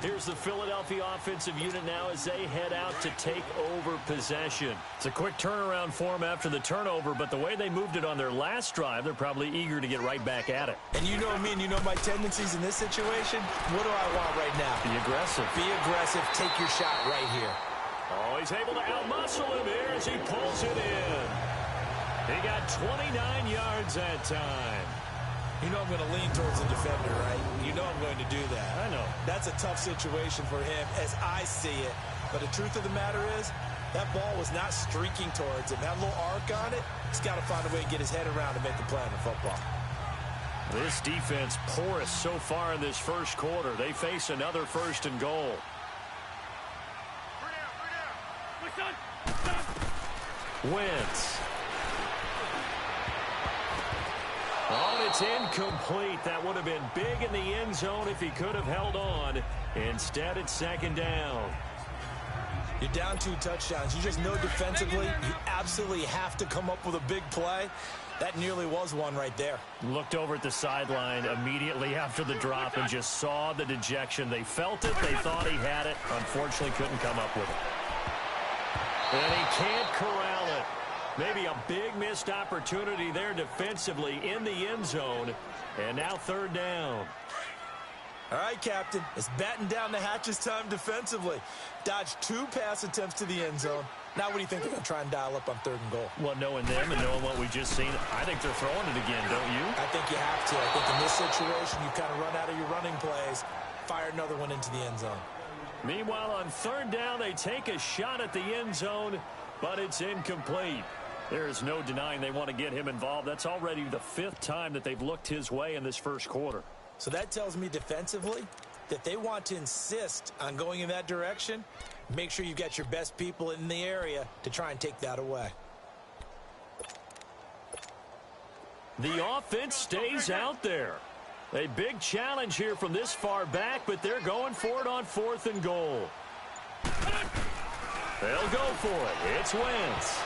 Here's the Philadelphia offensive unit now as they head out to take over possession. It's a quick turnaround for them after the turnover, but the way they moved it on their last drive, they're probably eager to get right back at it. And you know me and you know my tendencies in this situation. What do I want right now? Be aggressive. Be aggressive. Take your shot right here. Oh, he's able to outmuscle him here as he pulls it in. He got 29 yards that time. You know I'm going to lean towards the defender, right? You know I'm going to do that. I know. That's a tough situation for him as I see it. But the truth of the matter is, that ball was not streaking towards him. That little arc on it, he's got to find a way to get his head around to make the play on the football. This defense porous so far in this first quarter. They face another 1st and goal. Wentz. Oh, it's incomplete. That would have been big in the end zone if he could have held on. Instead, it's 2nd down. You're down 2 touchdowns. You just know defensively you absolutely have to come up with a big play. That nearly was one right there. Looked over at the sideline immediately after the drop and just saw the dejection. They felt it. They thought he had it. Unfortunately, couldn't come up with it. And he can't corral it. Maybe a big missed opportunity there defensively in the end zone. And now 3rd down. All right, Captain. It's batten down the hatches time defensively. Dodged 2 pass attempts to the end zone. Now what do you think they're going to try and dial up on 3rd and goal? Well, knowing them and knowing what we just seen, I think they're throwing it again, don't you? I think you have to. I think in this situation, you kind of run out of your running plays, fire another one into the end zone. Meanwhile, on 3rd down, they take a shot at the end zone, but it's incomplete. There is no denying they want to get him involved. That's already the 5th time that they've looked his way in this first quarter. So that tells me defensively that they want to insist on going in that direction. Make sure you've got your best people in the area to try and take that away. The offense stays out there. A big challenge here from this far back, but they're going for it on 4th and goal. They'll go for it. It's Wentz.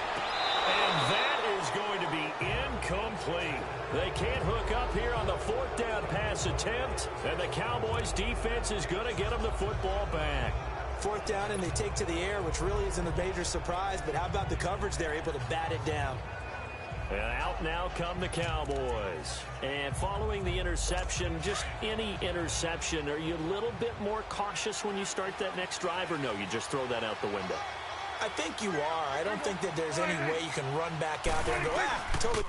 And that is going to be incomplete. They can't hook up here on the 4th down pass attempt, and the Cowboys defense is going to get them the football back. 4th down, and they take to the air, which really isn't a major surprise, but how about the coverage there, able to bat it down? And out now come the Cowboys. And following the interception, just any interception, are you a little bit more cautious when you start that next drive, or no, you just throw that out the window? I think you are. I don't think that there's any way you can run back out there and go, totally.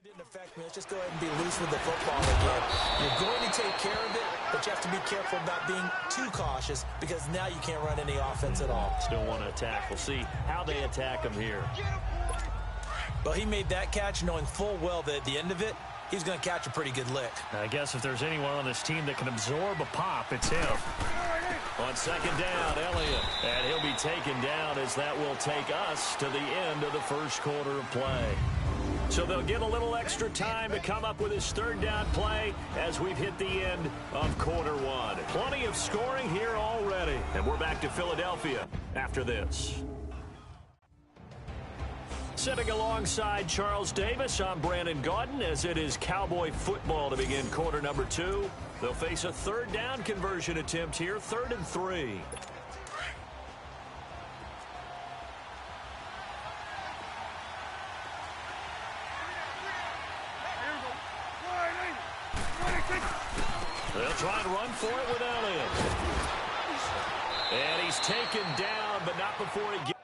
Didn't affect me. Let's just go ahead and be loose with the football again. You're going to take care of it, but you have to be careful about being too cautious because now you can't run any offense at all. Still want to attack. We'll see how they attack him here. Well, he made that catch knowing full well that at the end of it, he's going to catch a pretty good lick. I guess if there's anyone on this team that can absorb a pop, it's him. On 2nd down, Elliott. And he'll be taken down as that will take us to the end of the first quarter of play. So they'll get a little extra time to come up with his 3rd down play as we've hit the end of quarter 1. Plenty of scoring here already. And we're back to Philadelphia after this. Sitting alongside Charles Davis, I'm Brandon Gaudin as it is Cowboy football to begin quarter number 2. They'll face a 3rd down conversion attempt here, 3rd and 3. They'll try and run for it with Elliott. And he's taken down, but not before he gets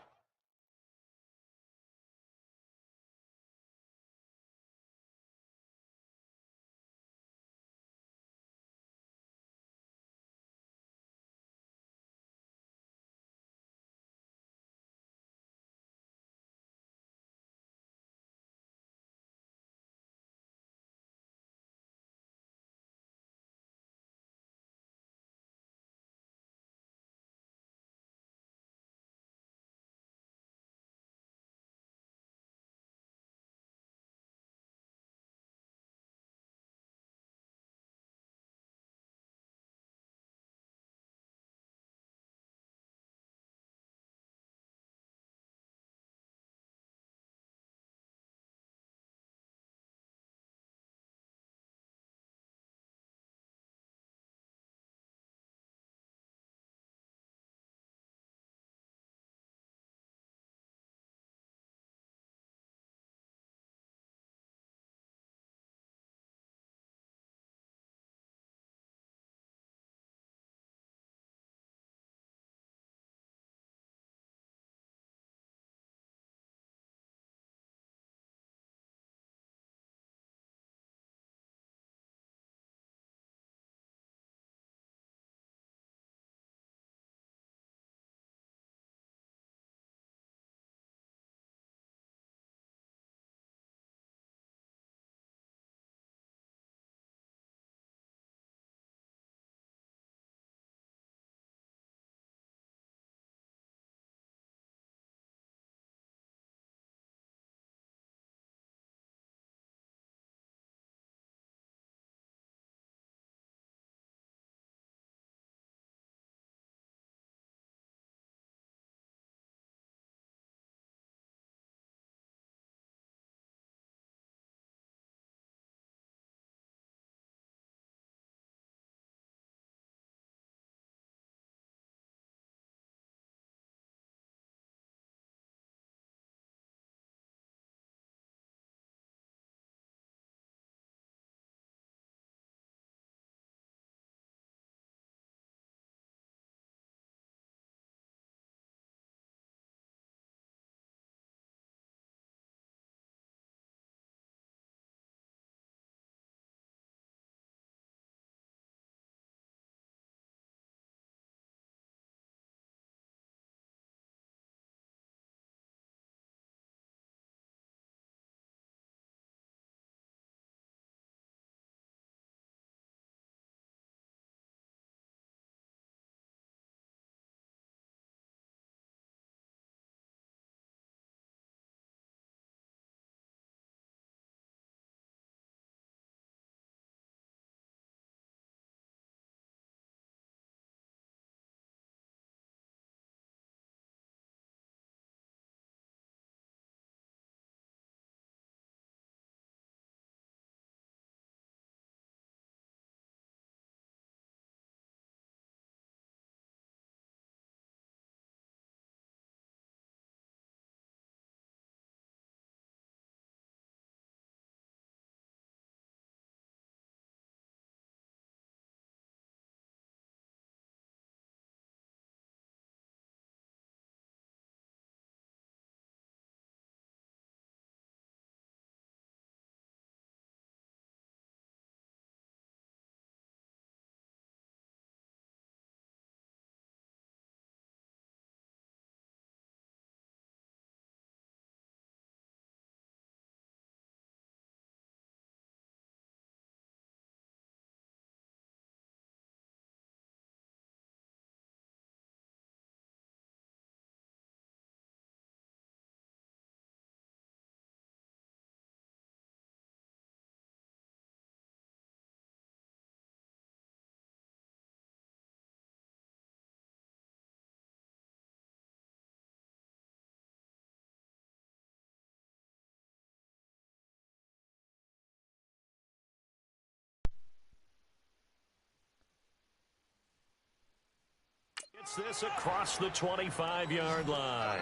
It's this across the 25-yard line.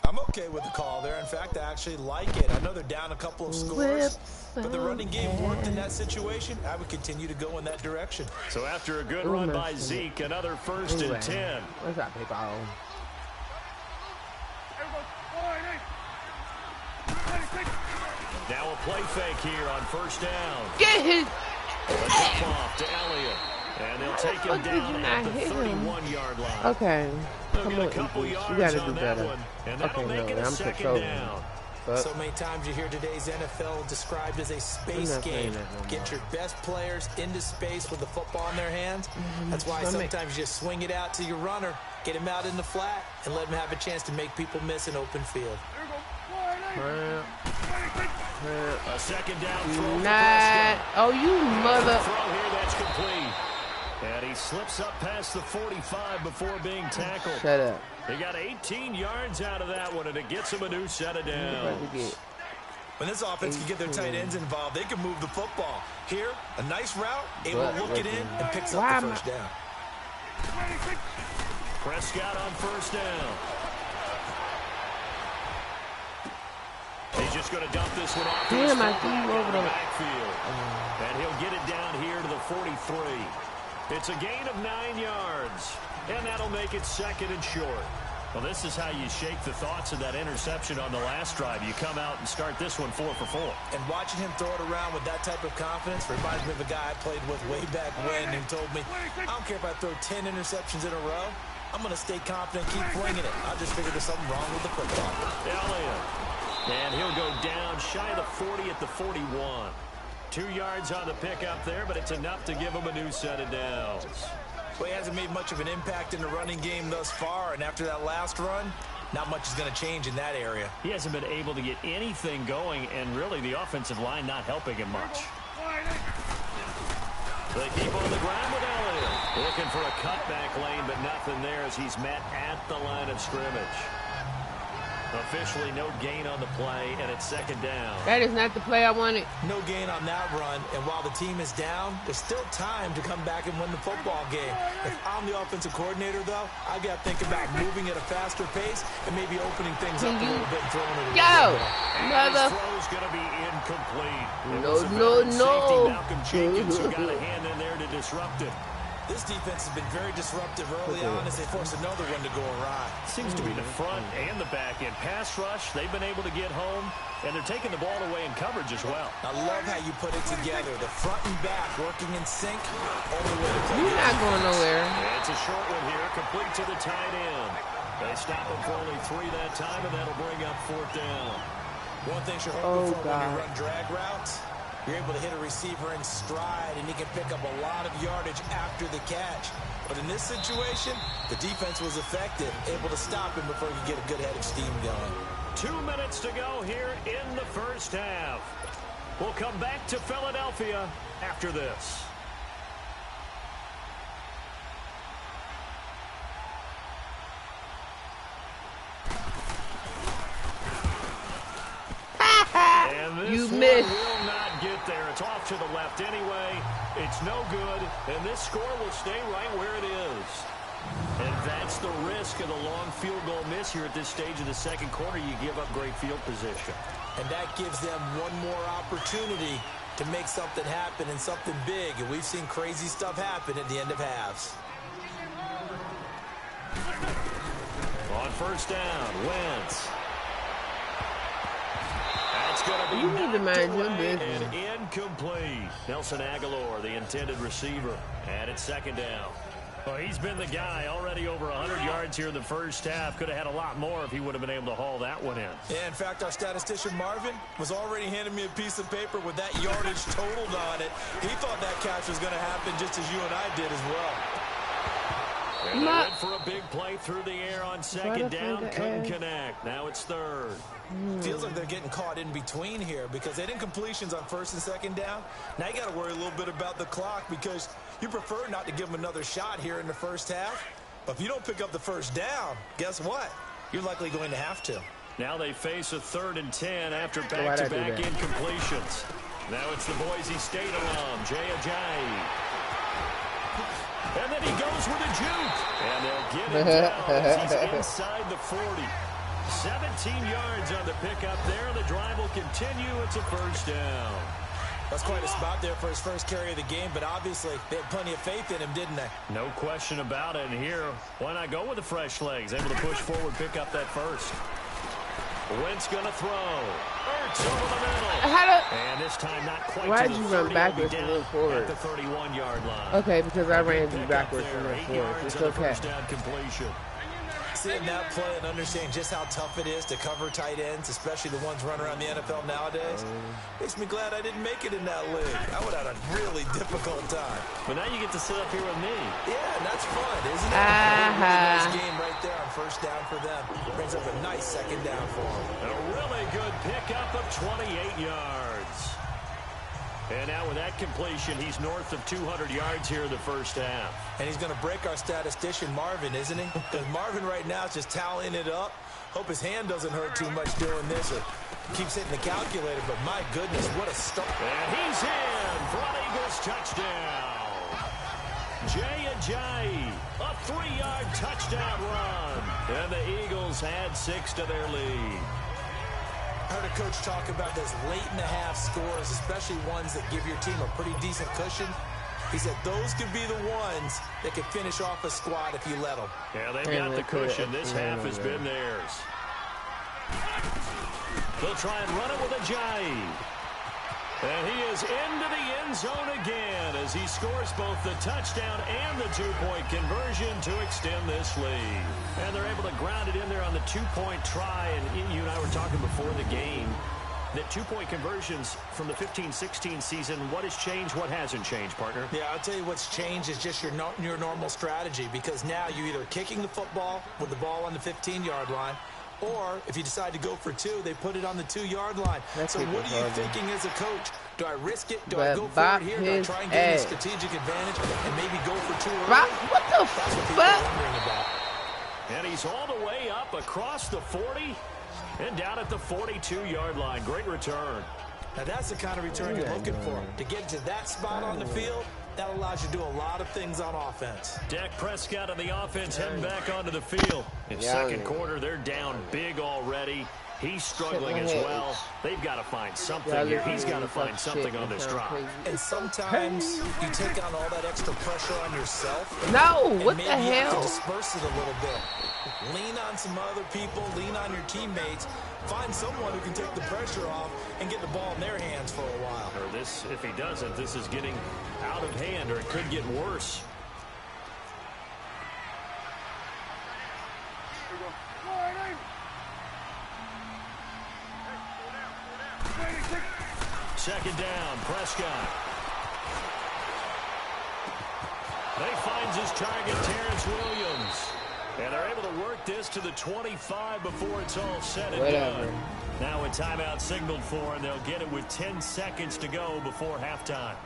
I'm okay with the call there. In fact, I actually like it. I know they're down a couple of scores, but the running game worked in that situation. I would continue to go in that direction. So after a good run by Zeke, another 1st and 10. What's up, people? Now a play fake here on 1st down. Get his A jump off to Elliott. And they'll take him down at the 31-yard line. Okay. They'll get a couple yards you gotta on do that better. one. And that'll make it a 2nd down. So many times you hear today's NFL described as a space game. Get your best players into space with the football in their hands. That's why sometimes you just swing it out to your runner, get him out in the flat, and let him have a chance to make people miss an open field. A 2nd down throw. Oh, you mother. Throw here, that's complete. And he slips up past the 45 before being tackled. Shut up. He got 18 yards out of that one, and it gets him a new set of downs. When this offense can get their tight ends involved, they can move the football. Here, a nice route, able to look it in, and picks up the 1st down. Prescott on 1st down. He's just going to dump this one off to his backfield. And he'll get it down here to the 43. It's a gain of 9 yards, and that'll make it 2nd and short. Well, this is how you shake the thoughts of that interception on the last drive. You come out and start this one 4 for 4. And watching him throw it around with that type of confidence reminds me of a guy I played with way back when who told me, I don't care if I throw 10 interceptions in a row. I'm going to stay confident, keep flinging it. I just figured there's something wrong with the football. Elliott. And he'll go down shy of the 40 at the 41. 2 yards on the pickup there, but it's enough to give him a new set of downs. Well, he hasn't made much of an impact in the running game thus far, and after that last run, not much is going to change in that area. He hasn't been able to get anything going, and really the offensive line not helping him much. They keep on the ground with Elliott. Looking for a cutback lane, but nothing there as he's met at the line of scrimmage. Officially no gain on the play, and it's 2nd down. That is not the play I wanted. No gain on that run, and while the team is down, there's still time to come back and win the football game. If I'm the offensive coordinator, though, I got to think about moving at a faster pace and maybe opening things up a little bit and throwing it a little bit. Mother. This throw's going to be incomplete. No. Malcolm Jenkins who got a hand in there to disrupt it. This defense has been very disruptive early on as they force another one to go awry. Seems to be the front and the back end. Pass rush, they've been able to get home, and they're taking the ball away in coverage as well. I love how you put it together. The front and back working in sync. Only way to play. You're not going nowhere. It's a short one here, complete to the tight end. They stop him for only 3 that time, and that'll bring up 4th down. One thing you're hoping for when you run drag routes, you're able to hit a receiver in stride, and he can pick up a lot of yardage after the catch. But in this situation, the defense was effective, able to stop him before he could get a good head of steam going. 2 minutes to go here in the 1st half. We'll come back to Philadelphia after this. And this You one missed. will not get there. It's off to the left anyway. It's no good, and this score will stay right where it is. And that's the risk of the long field goal miss here at this stage of the 2nd quarter. You give up great field position. And that gives them one more opportunity to make something happen and something big. And we've seen crazy stuff happen at the end of halves. On 1st down, Wentz. That's going to be You need to mind your business. and incomplete. Nelson Aguilar, the intended receiver, and it's 2nd down. Well, he's been the guy already over 100 yards here in the 1st half. Could have had a lot more if he would have been able to haul that one in. Yeah, in fact, our statistician Marvin was already handing me a piece of paper with that yardage totaled on it. He thought that catch was going to happen just as you and I did as well. And they went for a big play through the air on 2nd down. Couldn't connect. Now it's 3rd. Feels like they're getting caught in between here because they didn't completions on 1st and 2nd down. Now you got to worry a little bit about the clock because you prefer not to give them another shot here in the 1st half. But if you don't pick up the 1st down, guess what? You're likely going to have to. Now they face a 3rd and 10 after back-to-back incompletions. Now it's the Boise State alum, Jay Ajayi. And then he goes with a juke. And they'll get him down as he's inside the 40. 17 yards on the pickup there. The drive will continue. It's a first down. That's quite a spot there for his first carry of the game, but obviously they had plenty of faith in him, didn't they? No question about it. And here, why not go with the fresh legs? Able to push forward, pick up that first. Wentz going to throw. Ertz over the middle. And this time not quite Why to did the you 30. run backwards and move forward? At the 31-yard line. Okay, because I ran you backwards and there, went 8 forward. yards It's on the okay. first down completion. Seeing that play and understanding just how tough it is to cover tight ends, especially the ones running around the NFL nowadays, makes me glad I didn't make it in that league. I would have had a really difficult time. But now you get to sit up here with me. Yeah, and that's fun, isn't it? A really nice game right there on first down for them. Brings up a nice second down for them. A really good pickup of 28 yards. And now with that completion, he's north of 200 yards here in the first half. And he's going to break our statistician, Marvin, isn't he? Because Marvin right now is just tallying it up. Hope his hand doesn't hurt too much doing this or keeps hitting the calculator. But my goodness, what a start. And he's in for an Eagles touchdown. Jay Ajayi, a 3-yard touchdown run. And the Eagles add 6 to their lead. I heard a coach talk about those late-in-the-half scores, especially ones that give your team a pretty decent cushion. He said those could be the ones that could finish off a squad if you let them. Yeah, they've got the cushion. This half has been theirs. They'll try and run it with Ajayi. And he is into the end zone again as he scores both the touchdown and the 2-point conversion to extend this lead. And they're able to ground it in there on the 2-point try. And you and I were talking before the game that 2-point conversions from the 15-16 season, what has changed, what hasn't changed, partner? Yeah, I'll tell you what's changed is just your normal strategy, because now you're either kicking the football with the ball on the 15-yard line, or if you decide to go for 2, they put it on the 2-yard line. So what are you thinking as a coach? Do I risk it? Do I go for it here? Do I try and get a strategic advantage and maybe go for 2 early? What the fuck? That's what people are wondering about. And he's all the way up across the 40 and down at the 42-yard line. Great return. Now that's the kind of return you're looking for. To get to that spot on the field, that allows you to do a lot of things on offense. Dak Prescott and the offense heading back onto the field. In second quarter, they're down big already. He's struggling as well. They've got to find something here. He's got to find something on this drive. And sometimes you take on all that extra pressure on yourself. No, what the maybe you have to hell? disperse it a little bit. Lean on some other people. Lean on your teammates. Find someone who can take the pressure off and get the ball in their hands for a while. Or this, if he doesn't, this is getting out of hand, or it could get worse. Second down, Prescott. They finds his target, Terrence Williams. And they're able to work this to the 25 before it's all said and done. Now a timeout signaled for, and they'll get it with 10 seconds to go before halftime.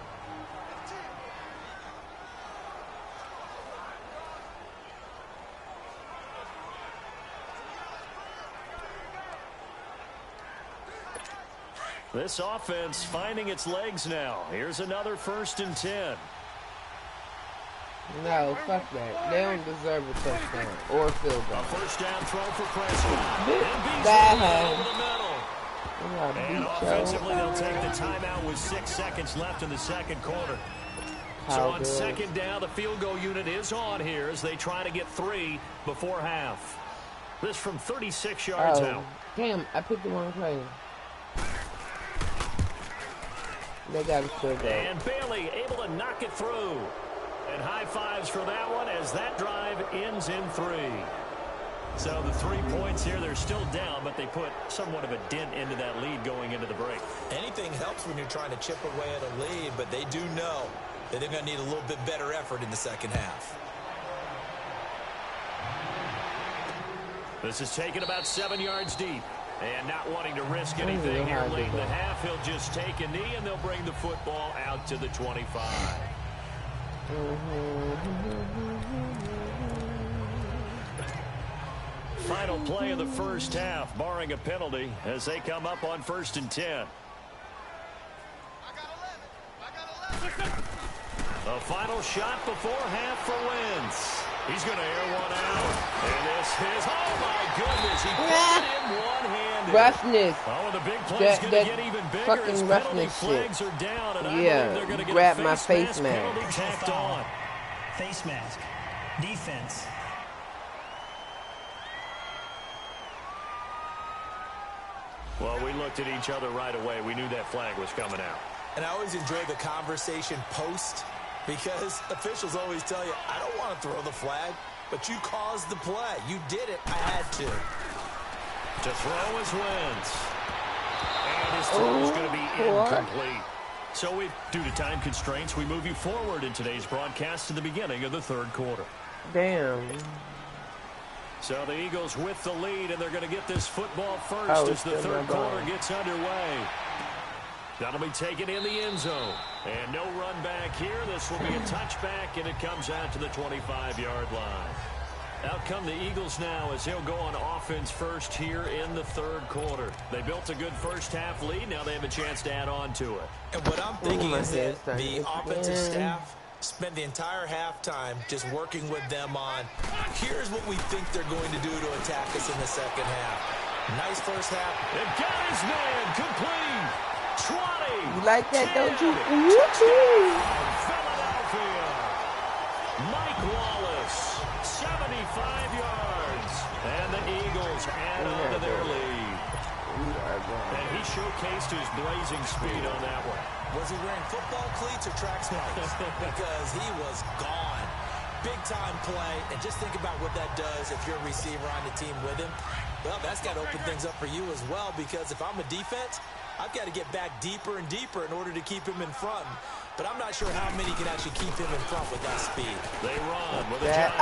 This offense finding its legs now. Here's another 1st and 10. No, fuck that. They don't deserve a touchdown or field goal. A first down throw for Prescott. And offensively, they'll take the timeout with 6 seconds left in the second quarter. So on second down, the field goal unit is on here as they try to get 3 before half. This from 36 yards out. Damn, I picked the wrong play. They got to still go. And Bailey able to knock it through. And high fives for that one as that drive ends in 3. So the 3 points here, they're still down, but they put somewhat of a dent into that lead going into the break. Anything helps when you're trying to chip away at a lead, but they do know that they're going to need a little bit better effort in the second half. This is taken about 7 yards deep. And not wanting to risk anything here late in the half, he'll just take a knee, and they'll bring the football out to the 25. Final play of the first half, barring a penalty, as they come up on 1st and 10. A final shot before half for Wentz. He's going to air one out. And this is, oh my goodness, he put it in one-handed. Roughness. Oh, the big play's going to get even bigger as penalty flags are down. And I believe they're going to get grab a my face mask penalty tacked on. Face mask. Defense. Well, we looked at each other right away. We knew that flag was coming out. And I always enjoy the conversation post because officials always tell you, I don't want to throw the flag, but you caused the play. You did it. I had to. To throw is Wentz. And his throw is going to be incomplete. So due to time constraints, we move you forward in today's broadcast to the beginning of the third quarter. Damn. So the Eagles with the lead, and they're going to get this football first as the third quarter gets underway. That'll be taken in the end zone. And no run back here. This will be a touchback, and it comes out to the 25-yard line. Out come the Eagles now as they'll go on offense first here in the third quarter. They built a good first-half lead. Now they have a chance to add on to it. And what I'm thinking is that the offensive staff spent the entire halftime just working with them on, here's what we think they're going to do to attack us in the second half. Nice first half. They've got his man complete. 20. You like that, don't you? Philadelphia. Mike Wallace, 75 yards. And the Eagles add on to their lead. And he showcased his blazing speed on that one. Was he wearing football cleats or track smarts? Because he was gone. Big-time play. And just think about what that does if you're a receiver on the team with him. Well, that's got to open things up for you as well, because if I'm a defense, I've got to get back deeper and deeper in order to keep him in front. But I'm not sure how many can actually keep him in front with that speed. They run with a Johnny.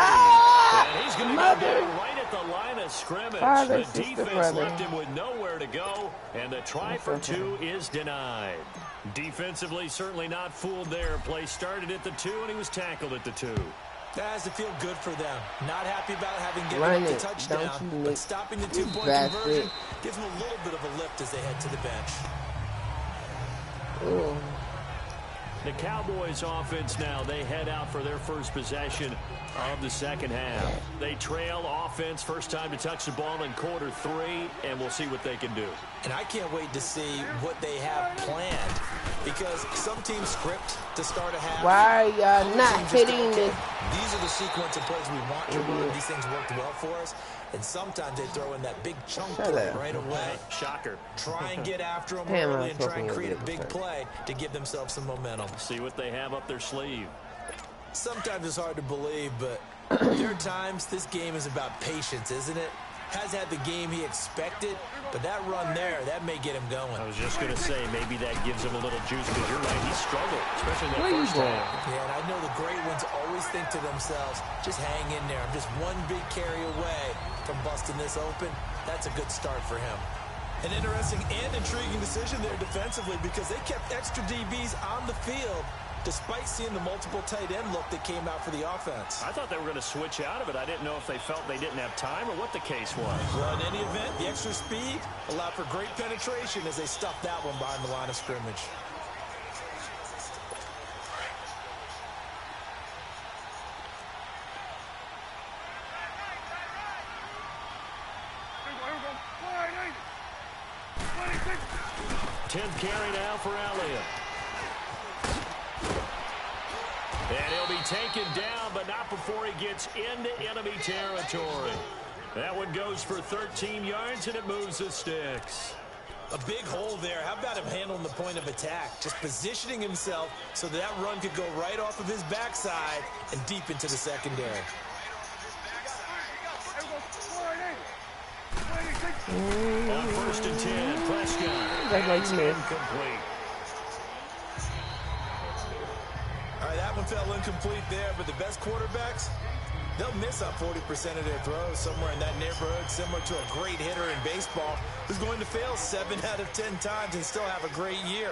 And he's going to go down right at the line of scrimmage. The defense left him with nowhere to go, and the try for two is denied. Defensively, certainly not fooled there. Play started at the 2, and he was tackled at the 2. That has to feel good for them. Not happy about having given up the touchdown, but stopping the 2-point conversion gives them a little bit of a lift as they head to the bench. The Cowboys offense now, they head out for their first possession of the second half. They trail offense, first time to touch the ball in quarter 3, and we'll see what they can do. And I can't wait to see what they have planned, because some teams script to start a half. Why are y'all not hitting this? These are the sequence of plays we want to run. These things worked well for us. And sometimes they throw in that big chunk play right away. Shocker. Try and get after them early and try and create a big play to give themselves some momentum. See what they have up their sleeve. Sometimes it's hard to believe, but there are times this game is about patience, isn't it? Has had the game he expected, but that run there, that may get him going. I was just going to say, maybe that gives him a little juice, because you're right, he struggled, especially in that first half. Yeah, and I know the great ones always think to themselves, just hang in there. I'm just one big carry away from busting this open. That's a good start for him. An interesting and intriguing decision there defensively, because they kept extra DBs on the field despite seeing the multiple tight end look that came out for the offense. I thought they were going to switch out of it. I didn't know if they felt they didn't have time or what the case was. Well, in any event, the extra speed allowed for great penetration as they stuffed that one behind the line of scrimmage. Tenth carry now for Elliott. And he'll be taken down, but not before he gets into enemy territory. That one goes for 13 yards, and it moves the sticks. A big hole there. How about him handling the point of attack? Just positioning himself so that run could go right off of his backside and deep into the secondary. On 1st and 10, Prescott. It's incomplete. All right, that one fell incomplete there, but the best quarterbacks, they'll miss on 40% of their throws, somewhere in that neighborhood, similar to a great hitter in baseball who's going to fail 7 out of 10 times and still have a great year.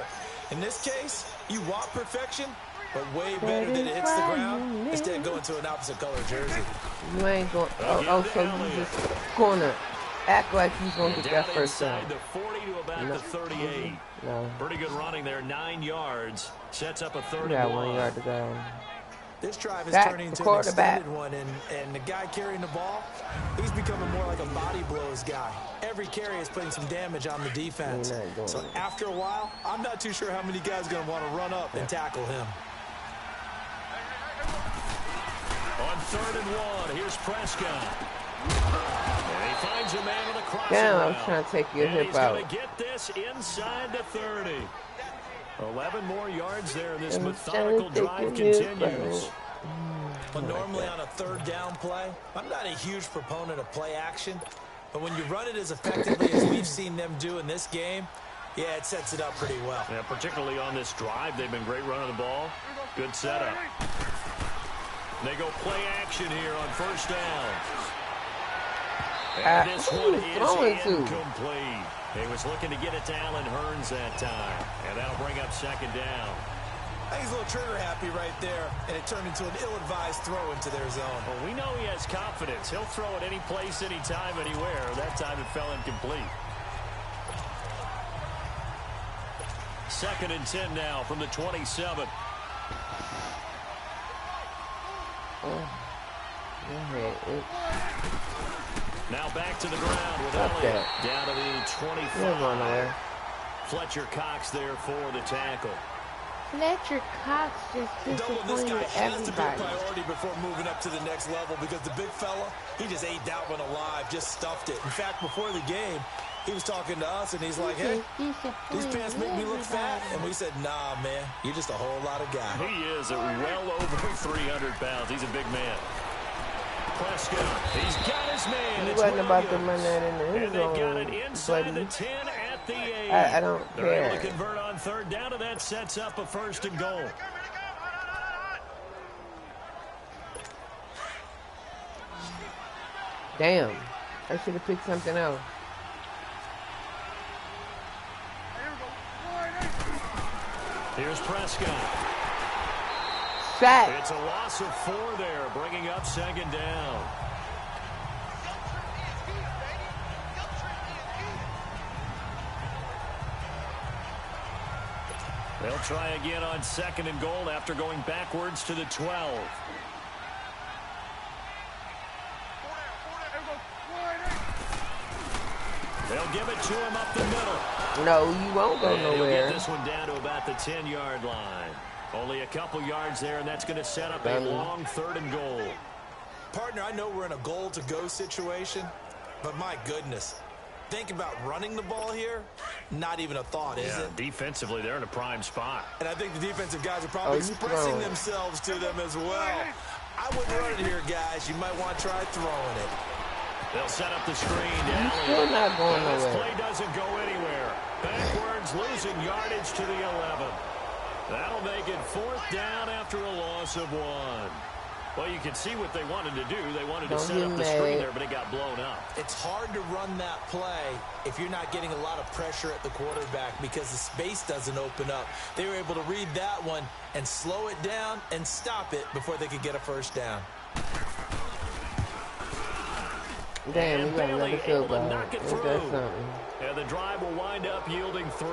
In this case, you want perfection, but way better that it hits the ground instead of going to an opposite color jersey. You ain't going. Oh, so you just corner. act like he's gonna get that first down. The 40 to about the 38. No. Pretty good running there, 9 yards. Sets up a third Yeah, and 1 long. yard to go. This drive is Back, turning the into an quarterback. extended one, and the guy carrying the ball, he's becoming more like a body blows guy. Every carry is putting some damage on the defense. So after a while, I'm not too sure how many guys are going to want to run up and tackle him. On 3rd and 1, here's Prescott. And he finds a man on the crossing Damn, I was route. trying to take your And hip he's out. going to get this inside the 30. 11 more yards there, and this methodical drive continues. Well, normally on a 3rd down play, I'm not a huge proponent of play action, but when you run it as effectively as we've seen them do in this game, yeah, it sets it up pretty well. Yeah, particularly on this drive, they've been great running the ball. Good setup. They go play action here on 1st down. And this one is incomplete. He was looking to get it to Allen Hurns that time, and that'll bring up 2nd down. I think he's a little trigger happy right there, and it turned into an ill-advised throw into their zone. Well, we know he has confidence. He'll throw it any place, anytime, anywhere. That time it fell incomplete. 2nd and 10 now from the 27. Now back to the ground with Elliott. Down to the 25. Fletcher Cox there for the tackle. Fletcher Cox just disappointed Has to be a everybody. priority before moving up to the next level because the big fella, he just ate that one alive, just stuffed it. In fact, before the game, he was talking to us, and he's like, hey, these pants make me look fat. And we said, nah, man, you're just a whole lot of guy. He is well over 300 pounds. He's a big man. Prescott, he's got his man. He It's wasn't about to Williams. run that in the end And they got it zone, inside buddy. the 10 at the 8. I don't They're care. able to convert on 3rd down, and that sets up a 1st and goal. Damn. I should have picked something else. Here's Prescott. Sack. It's a loss of 4 there, bringing up 2nd down. They'll try again on 2nd and goal after going backwards to the 12. They'll give it to him up the middle. No, you won't go And he'll nowhere. get this one down to about the 10-yard line. Only a couple yards there, and that's going to set up a long 3rd and goal. Partner, I know we're in a goal-to-go situation, but my goodness, think about running the ball here, not even a thought, is it? Defensively, they're in a prime spot. And I think the defensive guys are probably expressing themselves to them as well. I wouldn't run it here, guys. You might want to try throwing it. They'll set up the screen to You're Elliott. still not going This nowhere. play doesn't go anywhere. Backwards, losing yardage to the 11. That'll make it 4th down after a loss of 1. Well, you can see what they wanted to do. They wanted to set up the screen there, but it got blown up. It's hard to run that play if you're not getting a lot of pressure at the quarterback because the space doesn't open up. They were able to read that one and slow it down and stop it before they could get a 1st down. Damn, And we got Bailey another field able to goal. knock it Ain't through. that something? And the drive will wind up yielding 3.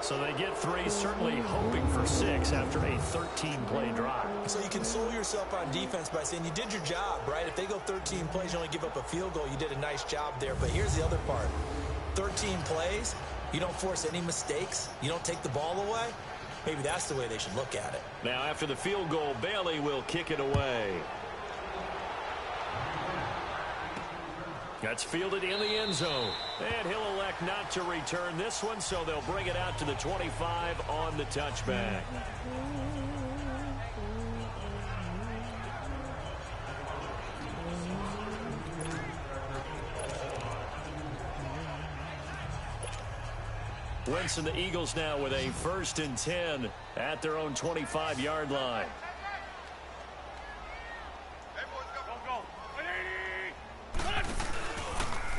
So they get 3, certainly hoping for 6 after a 13-play drive. So you console yourself on defense by saying you did your job, right? If they go 13 plays, you only give up a field goal, you did a nice job there. But here's the other part. 13 plays, you don't force any mistakes, you don't take the ball away. Maybe that's the way they should look at it. Now after the field goal, Bailey will kick it away. That's fielded in the end zone. And he'll elect not to return this one, so they'll bring it out to the 25 on the touchback. Wentz and the Eagles now with a 1st and 10 at their own 25-yard line.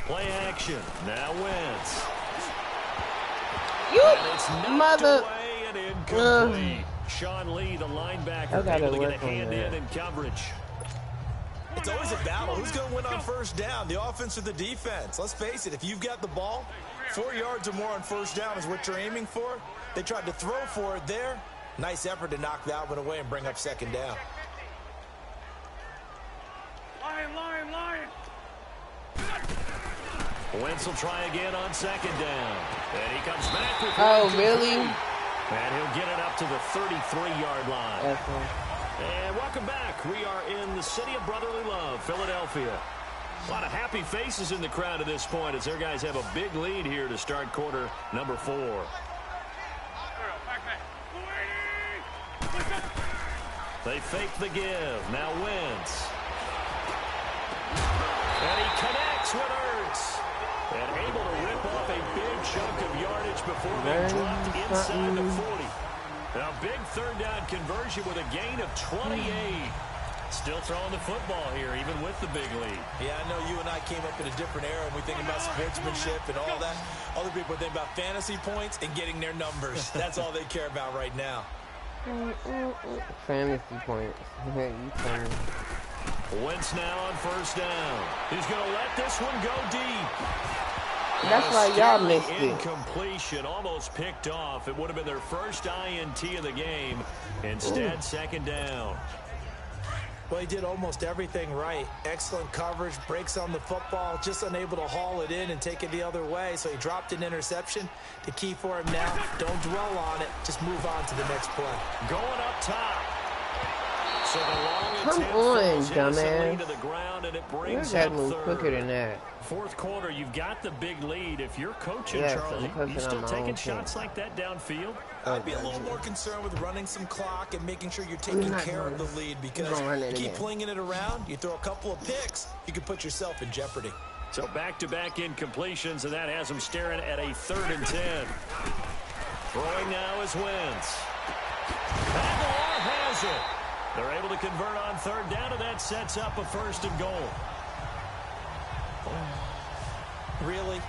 Play action. Now Wentz. And it's knocked away and incomplete. Sean Lee, the linebacker, able to get a hand in coverage. It's always a battle. Who's going to win on first down, the offense or the defense? Let's face it, if you've got the ball, 4 yards or more on first down is what you're aiming for. They tried to throw for it there. Nice effort to knock that one away and bring up second down. Lion. Wentz will try again on second down. And he comes back with really? And he'll get it up to the 33-yard line. And welcome back. We are in the city of brotherly love, Philadelphia. A lot of happy faces in the crowd at this point as their guys have a big lead here to start quarter number 4. They fake the give. Now Wentz. And he connects with Ertz. And able to rip off a big chunk of yardage before being dropped inside the 40. Now, big third down conversion with a gain of 28. Still throwing the football here, even with the big lead. Yeah, I know you and I came up in a different era, and we think about sportsmanship and all that. Other people think about fantasy points and getting their numbers. That's all they care about right now. Fantasy points. You tell me. Wentz now on first down. He's going to let this one go deep. That's why y'all missed it. Incompletion, almost picked off. It would have been their first INT of the game. Instead, second down. Well, he did almost everything right. Excellent coverage, breaks on the football, just unable to haul it in and take it the other way. So he dropped an interception. The key for him now, don't dwell on it. Just move on to the next play. Going up top. So the long Come on, dumbass. To the ground, and it brings You're up move third. quicker than that. Fourth quarter, you've got the big lead. If you're coaching, Yes, Charlie, I'm you still on my taking own shots team. like that downfield? I'd be a little more concerned with running some clock and making sure you're taking care of the lead, because you keep flinging it around, you throw a couple of picks, you can put yourself in jeopardy. So back-to-back incompletions, and that has them staring at a 3rd and 10. Throwing now is Wentz. Aguilar has it. They're able to convert on third down, and that sets up a 1st and goal. Really?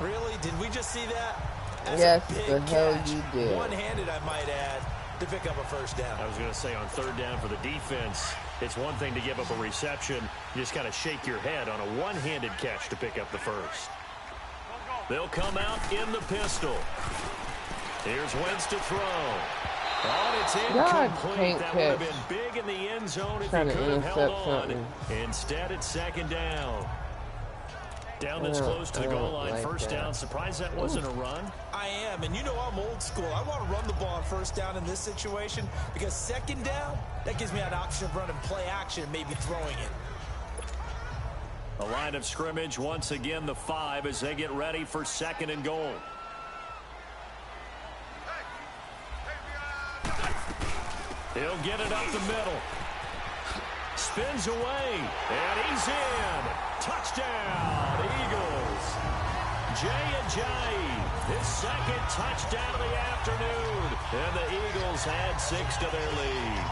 Really? Did we just see that? That's Yes, a big the hell catch. you did. One-handed, I might add, to pick up a 1st down. I was going to say, on third down for the defense, it's one thing to give up a reception. You just got to shake your head on a one-handed catch to pick up the 1st. They'll come out in the pistol. Here's Wentz to throw. Oh, it's incomplete. That would have been big in the end zone if he could have held on. Instead, it's second down. Down this close to the goal line, first down. Surprised that wasn't a run? I am, and you know I'm old school. I want to run the ball on first down in this situation, because second down, that gives me an option of running play action and maybe throwing it. A line of scrimmage, once again, the 5 as they get ready for 2nd and goal. He'll get it up the middle. Spins away, and he's in. Touchdown, Eagles. Jay Ajayi, his 2nd touchdown of the afternoon. And the Eagles add 6 to their lead.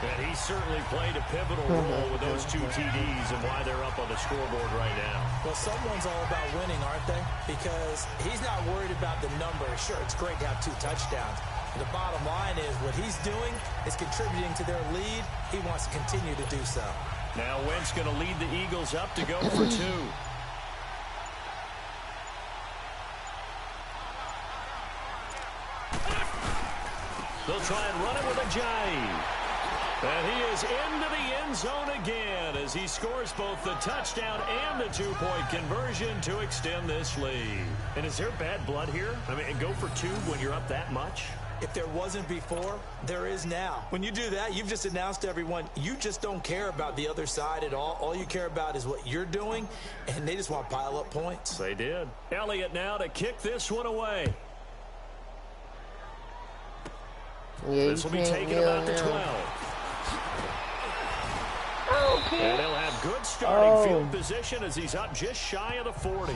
And he certainly played a pivotal role with those 2 TDs and why they're up on the scoreboard right now. Well, someone's all about winning, aren't they? Because he's not worried about the number. Sure, it's great to have 2 touchdowns. The bottom line is what he's doing is contributing to their lead. He wants to continue to do so. Now Wentz going to lead the Eagles up to go for 2. They'll try and run it with Ajayi. And he is into the end zone again as he scores both the touchdown and the 2-point conversion to extend this lead. And is there bad blood here? I mean, go for 2 when you're up that much? If there wasn't before, there is now. When you do that, you've just announced to everyone, you just don't care about the other side at all. All you care about is what you're doing, and they just want to pile up points. They did. Elliott now to kick this one away. Yeah, this will be taken about the 12. Okay. And they'll have good starting field position as he's up just shy of the 40.